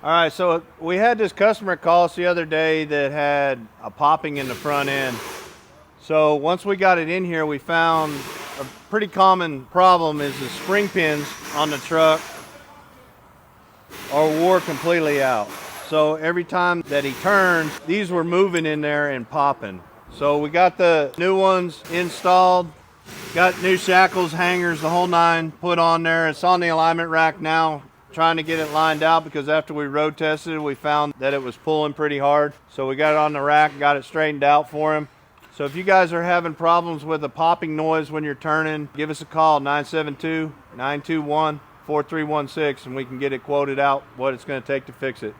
All right, so we had this customer call us the other day that had a popping in the front end. So once we got it in here, we found a pretty common problem is the spring pins on the truck are wore completely out. So every time that he turns, these were moving in there and popping. So we got the new ones installed, got new shackles, hangers, the whole nine put on there. It's on the alignment rack now, trying to get it lined out because after we road tested it, we found that it was pulling pretty hard. So we got it on the rack, got it straightened out for him. So if you guys are having problems with a popping noise when you're turning, give us a call, 972-921-4316, and we can get it quoted out what it's going to take to fix it.